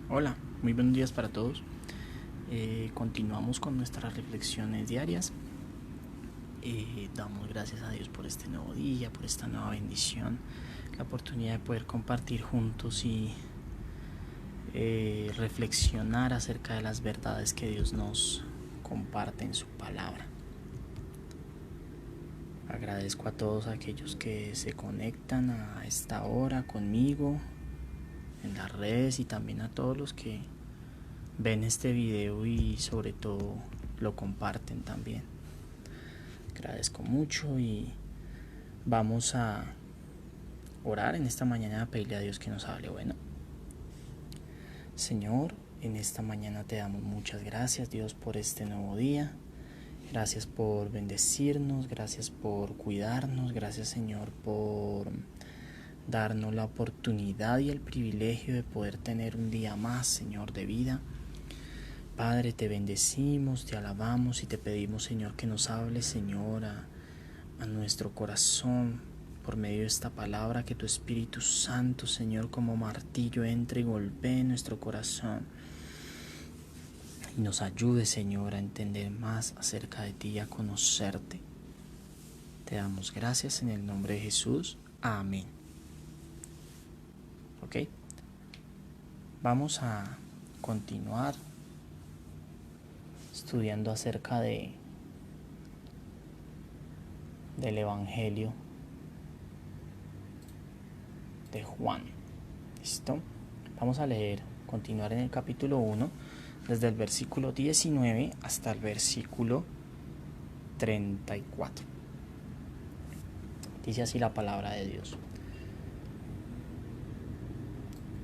Hola, muy buenos días para todos. Continuamos con nuestras reflexiones diarias. Damos gracias a Dios por este nuevo día, por esta nueva bendición, la oportunidad de poder compartir juntos y reflexionar acerca de las verdades que Dios nos comparte en su palabra. Agradezco a todos aquellos que se conectan a esta hora conmigo en las redes y también a todos los que ven este video y sobre todo lo comparten también. Agradezco mucho y vamos a orar en esta mañana, a pedirle a Dios que nos hable. Bueno, Señor, en esta mañana te damos muchas gracias, Dios, por este nuevo día. Gracias por bendecirnos, gracias por cuidarnos, gracias, Señor, por darnos la oportunidad y el privilegio de poder tener un día más, Señor, de vida. Padre, te bendecimos, te alabamos y te pedimos, Señor, que nos hables, Señor, a nuestro corazón por medio de esta palabra, que tu Espíritu Santo, Señor, como martillo entre y golpee nuestro corazón y nos ayude, Señor, a entender más acerca de ti y a conocerte. Te damos gracias en el nombre de Jesús. Amén. Ok, vamos a continuar estudiando acerca del Evangelio de Juan. ¿Listo? Vamos a continuar en el capítulo 1, desde el versículo 19 hasta el versículo 34. Dice así la palabra de Dios.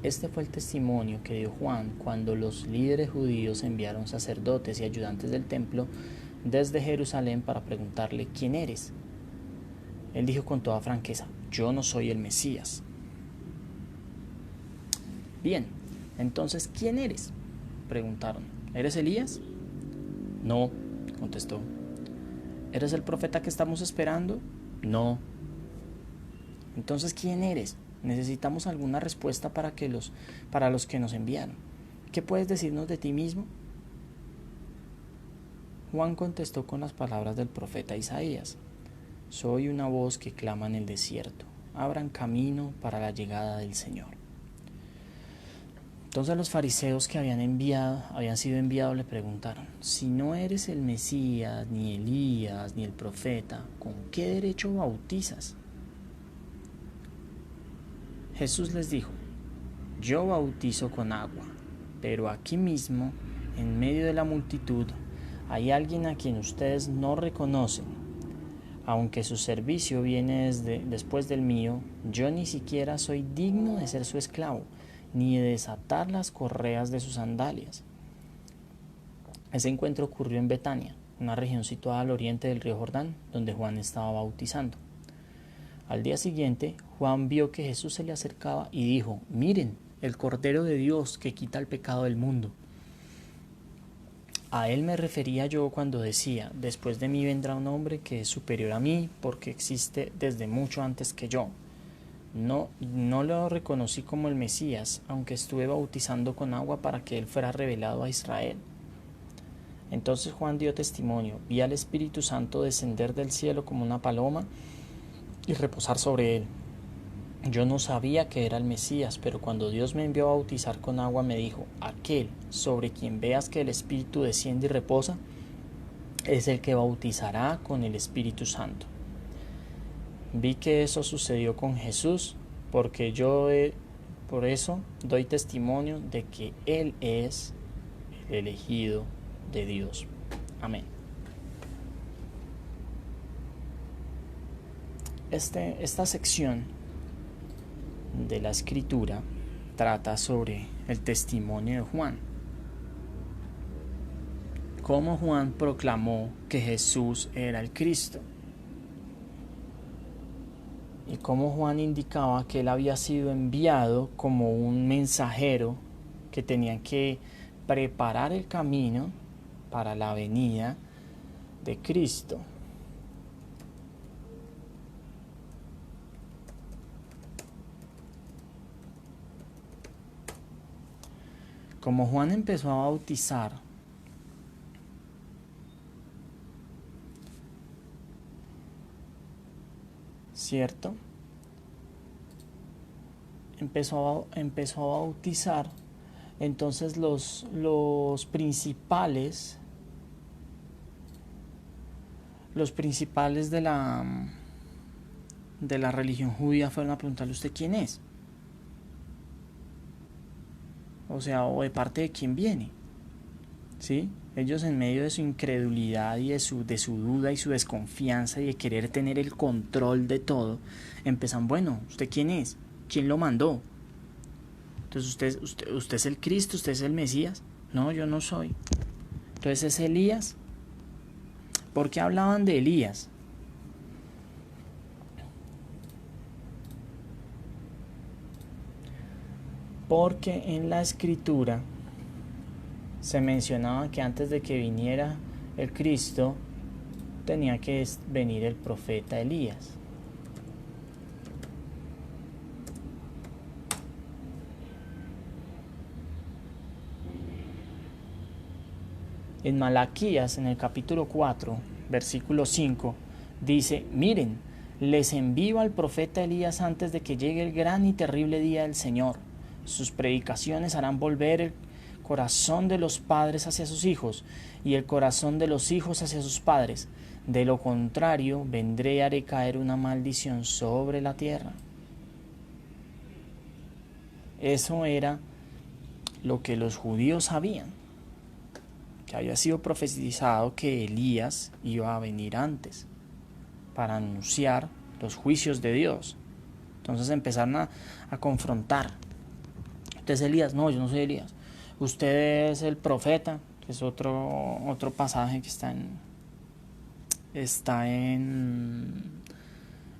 Este fue el testimonio que dio Juan cuando los líderes judíos enviaron sacerdotes y ayudantes del templo desde Jerusalén para preguntarle: ¿quién eres? Él dijo con toda franqueza: yo no soy el Mesías. Bien, entonces, ¿quién eres?, preguntaron. ¿Eres Elías? No, contestó. ¿Eres el profeta que estamos esperando? No. Entonces, ¿quién eres? Necesitamos alguna respuesta para los que nos enviaron. ¿Qué puedes decirnos de ti mismo? Juan contestó con las palabras del profeta Isaías: soy una voz que clama en el desierto, abran camino para la llegada del Señor. Entonces los fariseos que habían sido enviados le preguntaron: si no eres el Mesías, ni Elías, ni el profeta, ¿con qué derecho bautizas? Jesús les dijo: yo bautizo con agua, pero aquí mismo, en medio de la multitud, hay alguien a quien ustedes no reconocen. Aunque su servicio viene después del mío, yo ni siquiera soy digno de ser su esclavo, ni de desatar las correas de sus sandalias. Ese encuentro ocurrió en Betania, una región situada al oriente del río Jordán, donde Juan estaba bautizando. Al día siguiente, Juan vio que Jesús se le acercaba y dijo: miren, el Cordero de Dios que quita el pecado del mundo. A él me refería yo cuando decía: después de mí vendrá un hombre que es superior a mí, porque existe desde mucho antes que yo. No lo reconocí como el Mesías, aunque estuve bautizando con agua para que él fuera revelado a Israel. Entonces Juan dio testimonio: vi al Espíritu Santo descender del cielo como una paloma y reposar sobre él. Yo no sabía que era el Mesías, pero cuando Dios me envió a bautizar con agua me dijo: aquel sobre quien veas que el Espíritu desciende y reposa es el que bautizará con el Espíritu Santo. Vi que eso sucedió con Jesús, porque por eso doy testimonio de que Él es el elegido de Dios. Amén. Esta sección de la Escritura trata sobre el testimonio de Juan. Cómo Juan proclamó que Jesús era el Cristo. Y cómo Juan indicaba que él había sido enviado como un mensajero que tenía que preparar el camino para la venida de Cristo. Como Juan empezó a bautizar, ¿cierto? Empezó a bautizar, entonces los principales de la religión judía fueron a preguntarle: ¿usted quién es? O sea, o de parte de quién viene, ¿sí? Ellos, en medio de su incredulidad y de su duda y su desconfianza y de querer tener el control de todo, empiezan: bueno, ¿usted quién es? ¿Quién lo mandó? Entonces, ¿usted es el Cristo? ¿Usted es el Mesías? No, yo no soy. Entonces, ¿es Elías? ¿Por qué hablaban de Elías? Porque en la escritura se mencionaba que antes de que viniera el Cristo tenía que venir el profeta Elías. En Malaquías, en el capítulo 4, versículo 5, dice: miren, les envío al profeta Elías antes de que llegue el gran y terrible día del Señor. Sus predicaciones harán volver el corazón de los padres hacia sus hijos y el corazón de los hijos hacia sus padres. De lo contrario, vendré y haré caer una maldición sobre la tierra. Eso era lo que los judíos sabían, que había sido profetizado que Elías iba a venir antes para anunciar los juicios de Dios. Entonces empezaron a confrontar. ¿Usted es Elías? No, yo no soy Elías. ¿Usted es el profeta? Que es otro pasaje que está en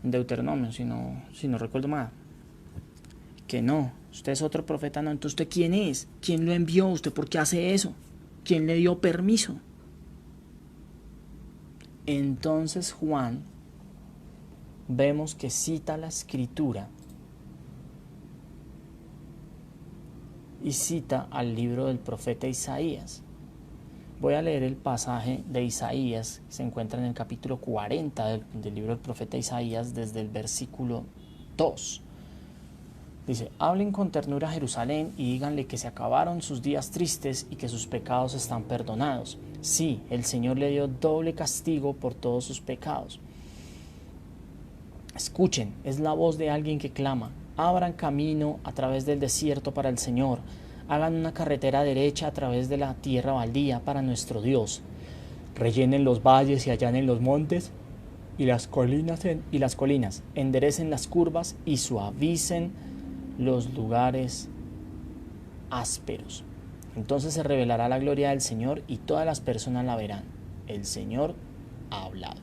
Deuteronomio, si no recuerdo mal. Que no, usted es otro profeta. No, entonces, ¿usted quién es? ¿Quién lo envió? ¿Usted por qué hace eso? ¿Quién le dio permiso? Entonces Juan, vemos que cita la escritura y cita al libro del profeta Isaías. Voy a leer el pasaje de Isaías, que se encuentra en el capítulo 40 del libro del profeta Isaías, desde el versículo 2. Dice: hablen con ternura a Jerusalén y díganle que se acabaron sus días tristes y que sus pecados están perdonados. Sí, el Señor le dio doble castigo por todos sus pecados. Escuchen, es la voz de alguien que clama: abran camino a través del desierto para el Señor, hagan una carretera derecha a través de la tierra baldía para nuestro Dios. Rellenen los valles y allanen los montes y las colinas, enderecen las curvas y suavicen los lugares ásperos. Entonces se revelará la gloria del Señor y todas las personas la verán. El Señor ha hablado.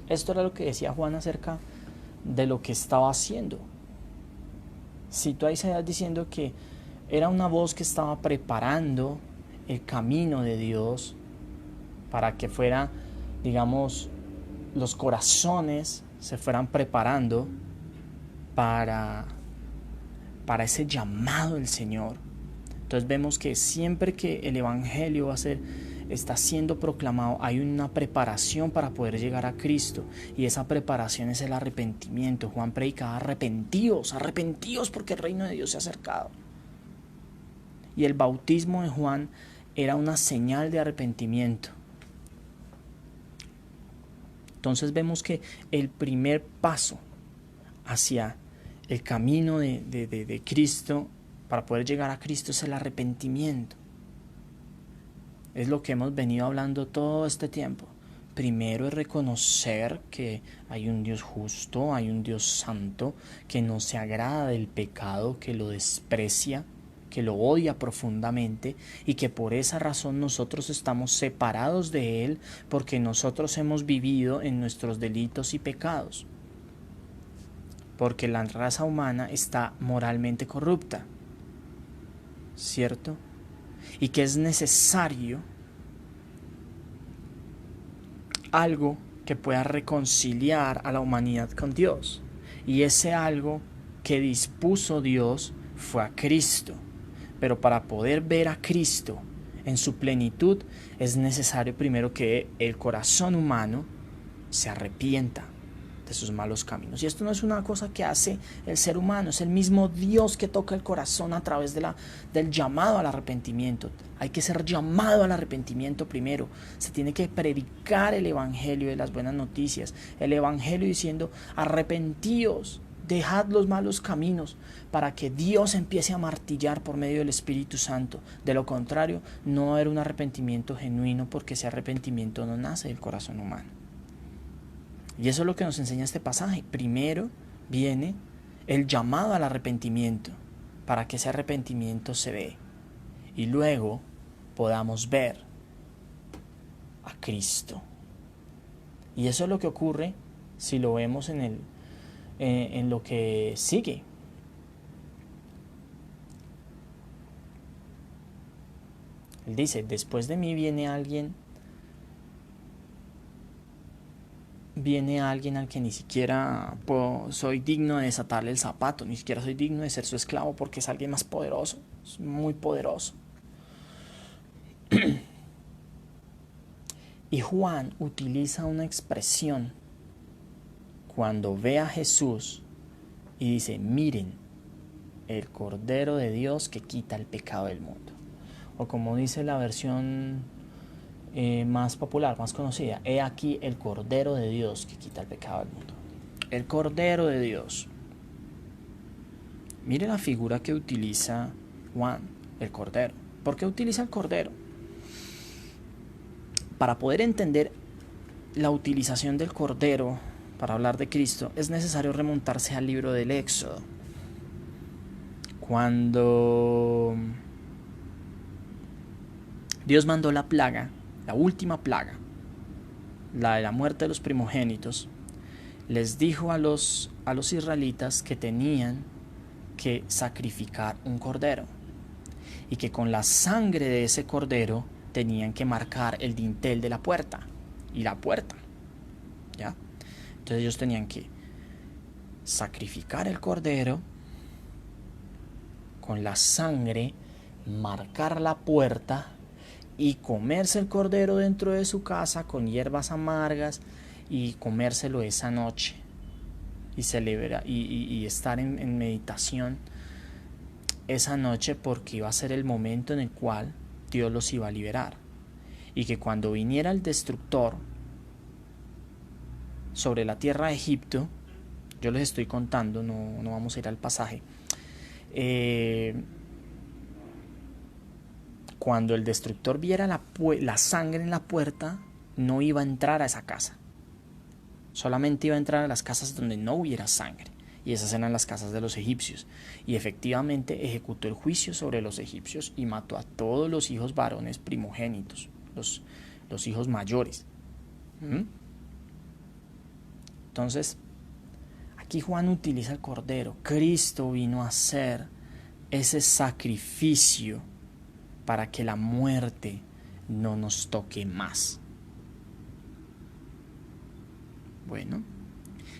Esto era lo que decía Juan acerca de lo que estaba haciendo. Citó a Isaías diciendo que era una voz que estaba preparando el camino de Dios para que fuera, digamos, los corazones se fueran preparando para ese llamado del Señor. Entonces vemos que siempre que el evangelio está siendo proclamado, hay una preparación para poder llegar a Cristo, y esa preparación es el arrepentimiento. Juan predicaba: arrepentidos porque el reino de Dios se ha acercado. Y el bautismo de Juan era una señal de arrepentimiento. Entonces vemos que el primer paso hacia el camino de Cristo, para poder llegar a Cristo, es el arrepentimiento. Es lo que hemos venido hablando todo este tiempo. Primero es reconocer que hay un Dios justo, hay un Dios santo, que no se agrada del pecado, que lo desprecia, que lo odia profundamente, y que por esa razón nosotros estamos separados de Él, porque nosotros hemos vivido en nuestros delitos y pecados. Porque la raza humana está moralmente corrupta, ¿cierto? Y que es necesario algo que pueda reconciliar a la humanidad con Dios. Y ese algo que dispuso Dios fue a Cristo. Pero para poder ver a Cristo en su plenitud es necesario primero que el corazón humano se arrepienta de sus malos caminos. Y esto no es una cosa que hace el ser humano, es el mismo Dios que toca el corazón a través del llamado al arrepentimiento. Hay que ser llamado al arrepentimiento primero. Se tiene que predicar el evangelio de las buenas noticias, el evangelio diciendo: arrepentíos, dejad los malos caminos, para que Dios empiece a martillar por medio del Espíritu Santo. De lo contrario, no va a haber un arrepentimiento genuino, porque ese arrepentimiento no nace del corazón humano. Y eso es lo que nos enseña este pasaje. Primero viene el llamado al arrepentimiento, para que ese arrepentimiento se dé. Y luego podamos ver a Cristo. Y eso es lo que ocurre si lo vemos en lo que sigue. Él dice: después de mí viene alguien al que ni siquiera soy digno de desatarle el zapato, ni siquiera soy digno de ser su esclavo, porque es alguien más poderoso, es muy poderoso. Y Juan utiliza una expresión cuando ve a Jesús y dice: miren, el Cordero de Dios que quita el pecado del mundo. O como dice la versión más popular, más conocida: he aquí el Cordero de Dios que quita el pecado del mundo. El Cordero de Dios. Mire la figura que utiliza Juan, el Cordero. ¿Por qué utiliza el Cordero? Para poder entender la utilización del Cordero para hablar de Cristo, es necesario remontarse al libro del Éxodo. Cuando Dios mandó la plaga, la última plaga, la de la muerte de los primogénitos, les dijo a los israelitas que tenían que sacrificar un cordero, y que con la sangre de ese cordero tenían que marcar el dintel de la puerta y la puerta, ¿ya? Entonces ellos tenían que sacrificar el cordero, con la sangre marcar la puerta y comerse el cordero dentro de su casa con hierbas amargas, y comérselo esa noche y celebrar y estar en meditación esa noche, porque iba a ser el momento en el cual Dios los iba a liberar, y que cuando viniera el destructor sobre la tierra de Egipto, yo les estoy contando, no vamos a ir al pasaje, cuando el destructor viera la sangre en la puerta, no iba a entrar a esa casa, solamente iba a entrar a las casas donde no hubiera sangre, y esas eran las casas de los egipcios. Y efectivamente ejecutó el juicio sobre los egipcios y mató a todos los hijos varones primogénitos, los hijos mayores. Entonces, aquí Juan utiliza el cordero. Cristo vino a hacer ese sacrificio para que la muerte no nos toque más. Bueno,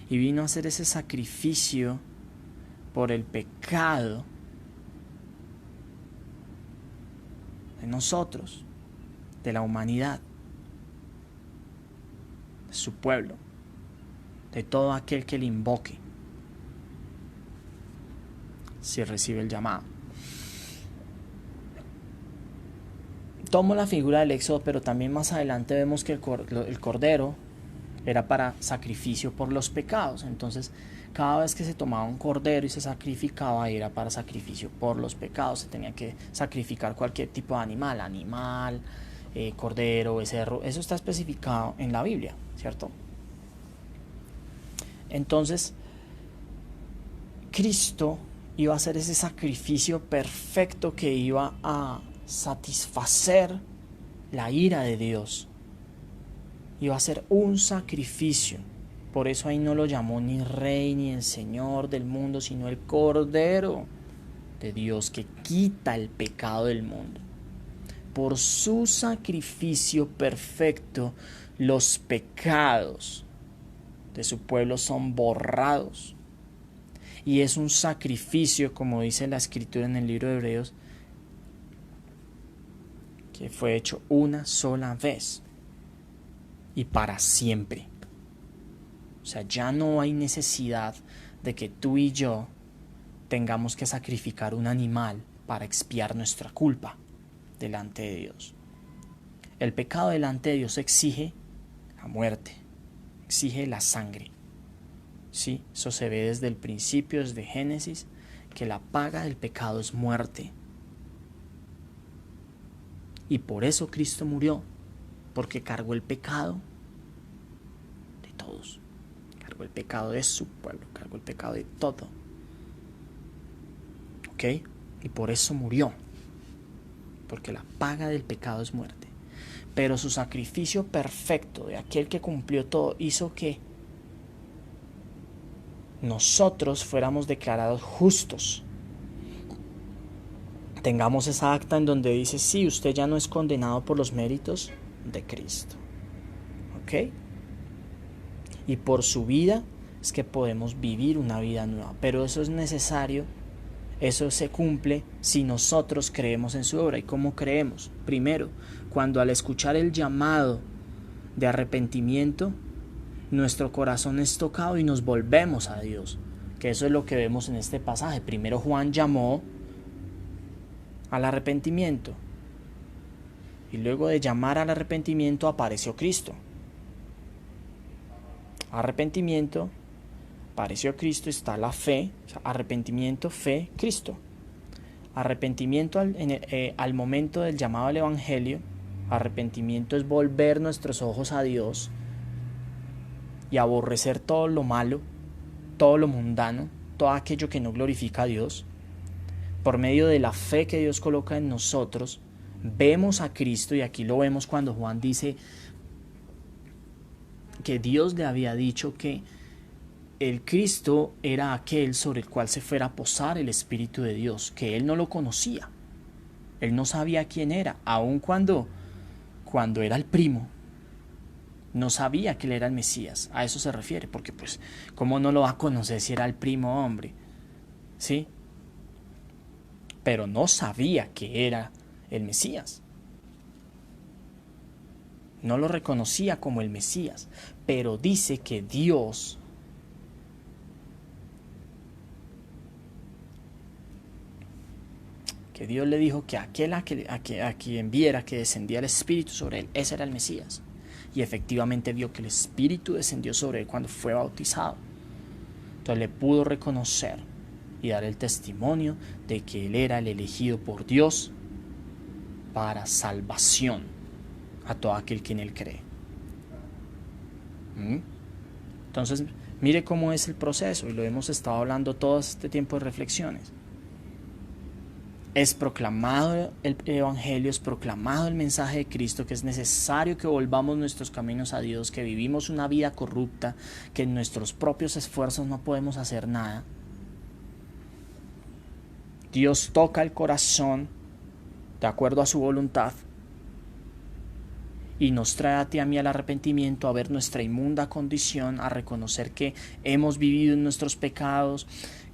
y vino a hacer ese sacrificio por el pecado de nosotros, de la humanidad, de su pueblo, de todo aquel que le invoque, si recibe el llamado. Tomo la figura del Éxodo, pero también más adelante vemos que el cordero era para sacrificio por los pecados. Entonces, cada vez que se tomaba un cordero y se sacrificaba, era para sacrificio por los pecados. Se tenía que sacrificar cualquier tipo de animal, cordero, becerro. Eso está especificado en la Biblia, ¿cierto? Entonces, Cristo iba a hacer ese sacrificio perfecto que iba a satisfacer la ira de Dios. Iba a ser un sacrificio. Por eso ahí no lo llamó ni Rey ni el Señor del mundo, sino el Cordero de Dios que quita el pecado del mundo. Por su sacrificio perfecto, los pecados de su pueblo son borrados. Y es un sacrificio, como dice la Escritura en el libro de Hebreos, que fue hecho una sola vez y para siempre. O sea, ya no hay necesidad de que tú y yo tengamos que sacrificar un animal para expiar nuestra culpa delante de Dios. El pecado delante de Dios exige la muerte, exige la sangre. Sí, eso se ve desde el principio, desde Génesis, que la paga del pecado es muerte. Y por eso Cristo murió, porque cargó el pecado de todos. Cargó el pecado de su pueblo, cargó el pecado de todo. ¿Ok? Y por eso murió, porque la paga del pecado es muerte. Pero su sacrificio perfecto de aquel que cumplió todo hizo que nosotros fuéramos declarados justos. Tengamos esa acta en donde dice, sí, usted ya no es condenado por los méritos de Cristo. ¿Ok? Y por su vida es que podemos vivir una vida nueva. Pero eso es necesario, eso se cumple si nosotros creemos en su obra. ¿Y cómo creemos? Primero, cuando al escuchar el llamado de arrepentimiento, nuestro corazón es tocado y nos volvemos a Dios. Que eso es lo que vemos en este pasaje. Primero Juan llamó al arrepentimiento. Y luego de llamar al arrepentimiento apareció Cristo. Arrepentimiento, apareció Cristo, está la fe. O sea, arrepentimiento, fe, Cristo. Arrepentimiento al momento del llamado al Evangelio. Arrepentimiento es volver nuestros ojos a Dios y aborrecer todo lo malo, todo lo mundano, todo aquello que no glorifica a Dios. Por medio de la fe que Dios coloca en nosotros, vemos a Cristo, y aquí lo vemos cuando Juan dice que Dios le había dicho que el Cristo era aquel sobre el cual se fuera a posar el Espíritu de Dios, que él no lo conocía, él no sabía quién era, aun cuando era el primo, no sabía que él era el Mesías. A eso se refiere, porque pues, ¿cómo no lo va a conocer si era el primo hombre? ¿Sí? Pero no sabía que era el Mesías. No lo reconocía como el Mesías, pero dice que Dios le dijo que aquel a quien viera que descendía el Espíritu sobre él, ese era el Mesías. Y efectivamente vio que el Espíritu descendió sobre él cuando fue bautizado. Entonces le pudo reconocer y dar el testimonio de que él era el elegido por Dios para salvación a todo aquel que en él cree. Entonces, mire cómo es el proceso, y lo hemos estado hablando todo este tiempo de reflexiones. Es proclamado el Evangelio, es proclamado el mensaje de Cristo, que es necesario que volvamos nuestros caminos a Dios, que vivimos una vida corrupta, que en nuestros propios esfuerzos no podemos hacer nada. Dios toca el corazón de acuerdo a su voluntad y nos trae a ti y a mí al arrepentimiento, a ver nuestra inmunda condición, a reconocer que hemos vivido en nuestros pecados,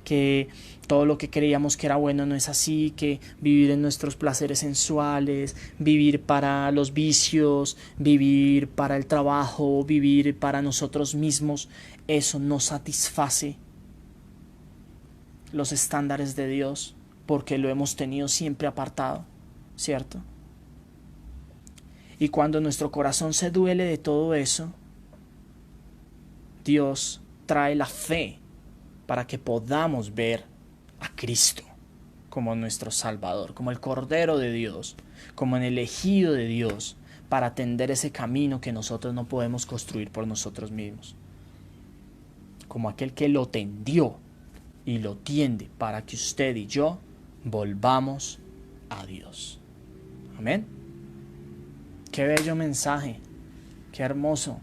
que todo lo que creíamos que era bueno no es así, que vivir en nuestros placeres sensuales, vivir para los vicios, vivir para el trabajo, vivir para nosotros mismos, eso no satisface los estándares de Dios, porque lo hemos tenido siempre apartado, ¿cierto? Y cuando nuestro corazón se duele de todo eso, Dios trae la fe para que podamos ver a Cristo como nuestro Salvador, como el Cordero de Dios, como el elegido de Dios, para tender ese camino que nosotros no podemos construir por nosotros mismos, como aquel que lo tendió y lo tiende para que usted y yo volvamos a Dios. Amén. Qué bello mensaje, qué hermoso.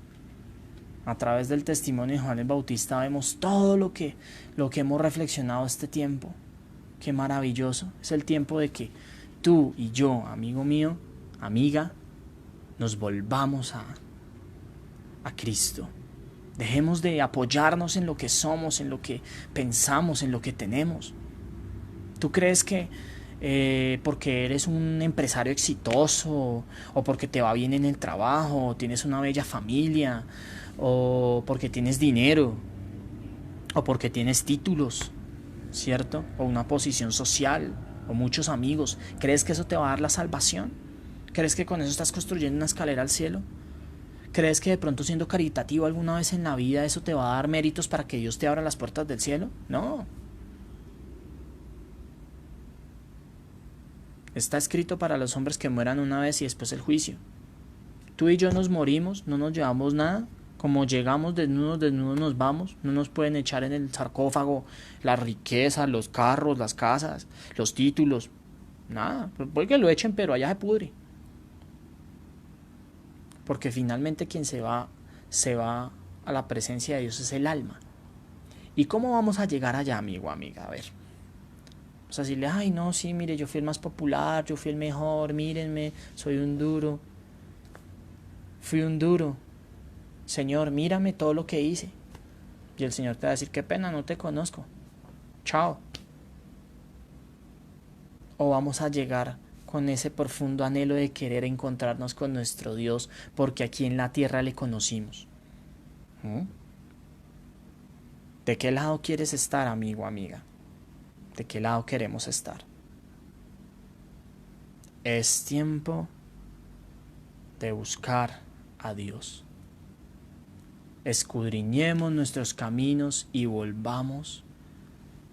A través del testimonio de Juan el Bautista vemos todo lo que hemos reflexionado este tiempo. Qué maravilloso. Es el tiempo de que tú y yo, amigo mío, amiga, nos volvamos a Cristo. Dejemos de apoyarnos en lo que somos, en lo que pensamos, en lo que tenemos. ¿Tú crees que porque eres un empresario exitoso, o porque te va bien en el trabajo, o tienes una bella familia, o porque tienes dinero, o porque tienes títulos, ¿cierto? O una posición social, o muchos amigos, crees que eso te va a dar la salvación? ¿Crees que con eso estás construyendo una escalera al cielo? ¿Crees que de pronto siendo caritativo alguna vez en la vida eso te va a dar méritos para que Dios te abra las puertas del cielo? No. Está escrito para los hombres que mueran una vez y después el juicio. Tú y yo nos morimos, no nos llevamos nada. Como llegamos desnudos, desnudos nos vamos. No nos pueden echar en el sarcófago la riqueza, los carros, las casas, los títulos. Nada, puede que lo echen, pero allá se pudre. Porque finalmente quien se va a la presencia de Dios es el alma. ¿Y cómo vamos a llegar allá, amigo, amiga? A ver. O sea, decirle, ay, no, sí, mire, yo fui el más popular, yo fui el mejor, mírenme, soy un duro. Fui un duro. Señor, mírame todo lo que hice. Y el Señor te va a decir, qué pena, no te conozco. Chao. O vamos a llegar con ese profundo anhelo de querer encontrarnos con nuestro Dios, porque aquí en la tierra le conocimos. ¿De qué lado quieres estar, amigo, amiga? ¿De qué lado queremos estar? Es tiempo de buscar a Dios. Escudriñemos nuestros caminos y volvamos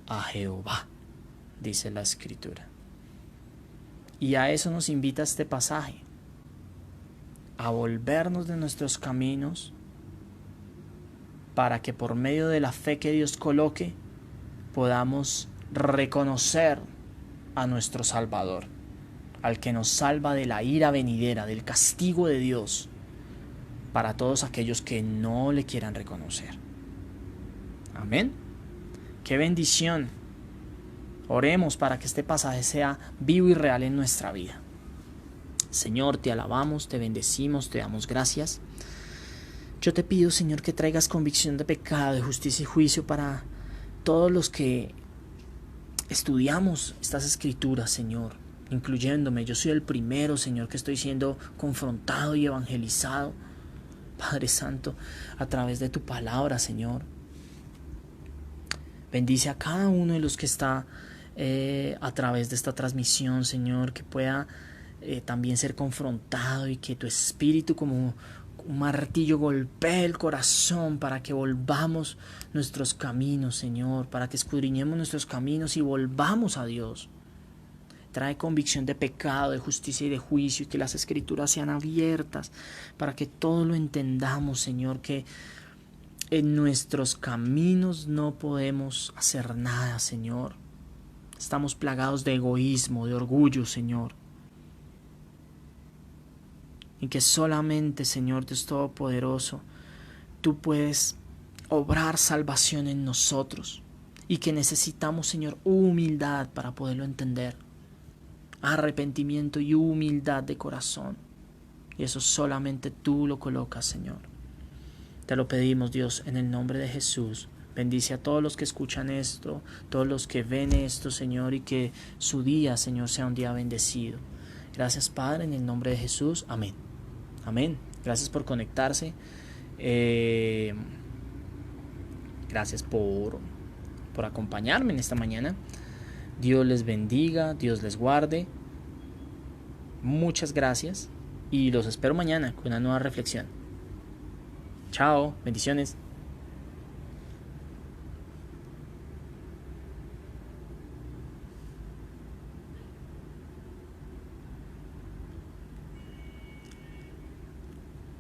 a Jehová, dice la Escritura. Y a eso nos invita este pasaje, a volvernos de nuestros caminos para que por medio de la fe que Dios coloque podamos reconocer a nuestro Salvador, al que nos salva de la ira venidera, del castigo de Dios, para todos aquellos que no le quieran reconocer. Amén. ¡Qué bendición! Oremos para que este pasaje sea vivo y real en nuestra vida. Señor, te alabamos, te bendecimos, te damos gracias. Yo te pido, Señor, que traigas convicción de pecado, de justicia y juicio para todos los que estudiamos estas escrituras, Señor, incluyéndome. Yo soy el primero, Señor, que estoy siendo confrontado y evangelizado, Padre Santo, a través de tu palabra, Señor. Bendice a cada uno de los que está a través de esta transmisión, Señor, que pueda también ser confrontado y que tu espíritu como un martillo golpee el corazón para que volvamos nuestros caminos, Señor, para que escudriñemos nuestros caminos y volvamos a Dios. Trae convicción de pecado, de justicia y de juicio, y que las escrituras sean abiertas para que todo lo entendamos, Señor, que en nuestros caminos no podemos hacer nada, Señor. Estamos plagados de egoísmo, de orgullo, Señor. Y que solamente, Señor Dios Todopoderoso, tú puedes obrar salvación en nosotros. Y que necesitamos, Señor, humildad para poderlo entender. Arrepentimiento y humildad de corazón. Y eso solamente tú lo colocas, Señor. Te lo pedimos, Dios, en el nombre de Jesús. Bendice a todos los que escuchan esto, todos los que ven esto, Señor, y que su día, Señor, sea un día bendecido. Gracias, Padre, en el nombre de Jesús. Amén. Amén. Gracias por conectarse. Gracias por acompañarme en esta mañana. Dios les bendiga, Dios les guarde. Muchas gracias y los espero mañana con una nueva reflexión. Chao, bendiciones.